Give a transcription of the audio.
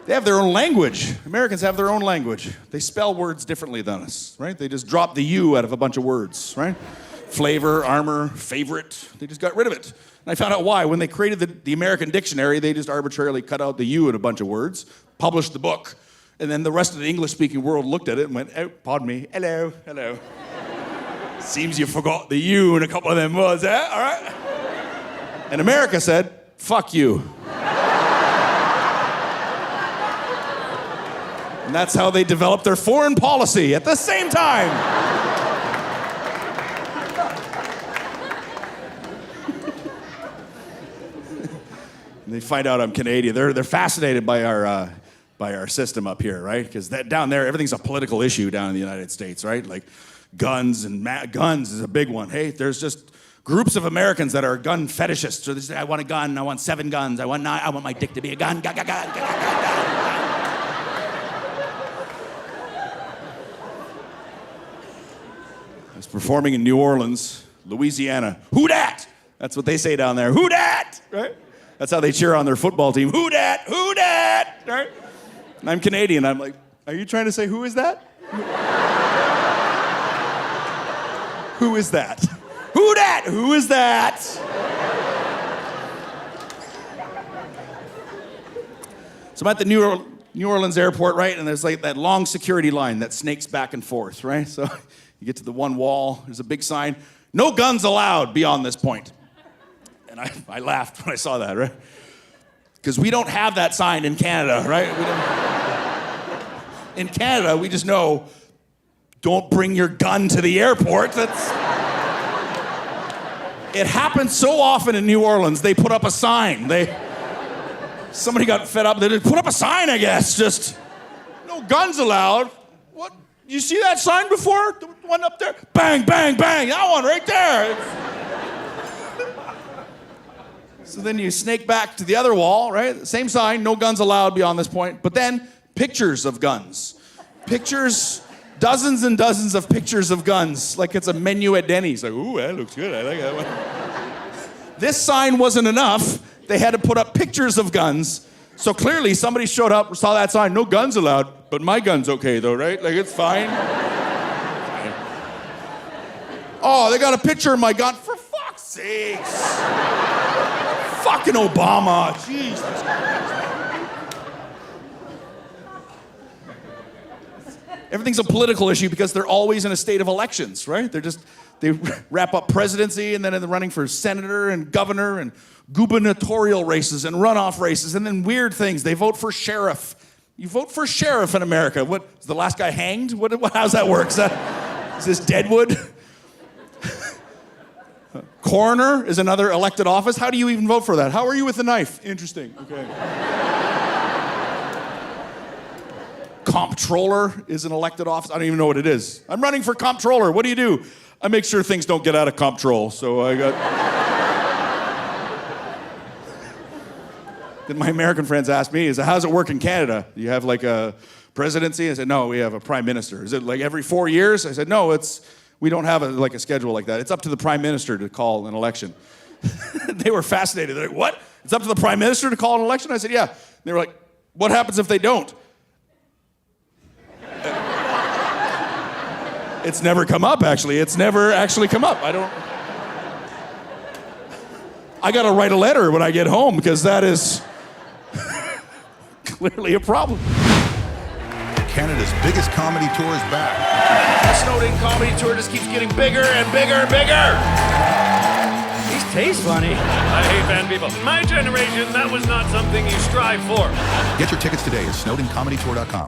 They have their own language. Americans have their own language. They spell words differently than us, right? They just drop the U out of a bunch of words, right? Flavor, armor, favorite. They just got rid of it. And I found out why. When they created the American dictionary, they just arbitrarily cut out the U in a bunch of words, published the book, and then the rest of the English-speaking world looked at it and went, oh, pardon me, hello, hello. Seems you forgot the U in a couple of them words, eh? All right. And America said, fuck you. And that's how they developed their foreign policy at the same time. And they find out I'm Canadian. They're fascinated by our system up here, right? Because down there, everything's a political issue down in the United States, right? Like guns and guns is a big one. Hey, there's just groups of Americans that are gun fetishists. So they say, I want a gun, I want 7 guns, I want my dick to be a gun, gun. I was performing in New Orleans, Louisiana. Who dat? That's what they say down there. Who dat? Right? That's how they cheer on their football team. Who dat? Who dat? Right? And I'm Canadian. I'm like, are you trying to say who is that? Who is that? Who dat? Who is that? So I'm at the New Orleans airport, right? And there's like that long security line that snakes back and forth, right? So you get to the one wall, there's a big sign, no guns allowed beyond this point. And I laughed when I saw that, right? Because we don't have that sign in Canada, right? In Canada, we just know, don't bring your gun to the airport. It happens so often in New Orleans, they put up a sign. Somebody got fed up, they just put up a sign, I guess, just, no guns allowed. What? You see that sign before? The one up there? Bang, bang, bang. That one right there. So then you snake back to the other wall, right? Same sign, no guns allowed beyond this point. But then pictures of guns. Pictures, dozens and dozens of pictures of guns. Like it's a menu at Denny's. Like, ooh, that looks good. I like that one. This sign wasn't enough. They had to put up pictures of guns. So clearly somebody showed up, saw that sign, no guns allowed, but my gun's okay though, right? Like it's fine. Oh, they got a picture of my gun. For fuck's sakes. Fucking Obama. Jesus Christ. Everything's a political issue because they're always in a state of elections, right? They wrap up presidency and then they're running for senator and governor and gubernatorial races and runoff races and then weird things. They vote for sheriff. You vote for sheriff in America. What, is the last guy hanged? How's that work? Is this Deadwood? Coroner is another elected office. How do you even vote for that? How are you with a knife? Interesting. Okay. Comptroller is an elected office. I don't even know what it is. I'm running for comptroller. What do? I make sure things don't get out of control. So I got... Then my American friends asked me, how's it work in Canada? Do you have like a presidency? I said, no, we have a prime minister. Is it like every 4 years? I said, no, we don't have a schedule like that. It's up to the prime minister to call an election. They were fascinated. They're like, what? It's up to the prime minister to call an election? I said, yeah. They were like, what happens if they don't? It's never come up, actually. It's never actually come up. I gotta write a letter when I get home because that is clearly a problem. Canada's biggest comedy tour is back. The Snowden comedy tour just keeps getting bigger and bigger and bigger. These taste funny. I hate band people. In my generation, that was not something you strive for. Get your tickets today at snowdencomedytour.com.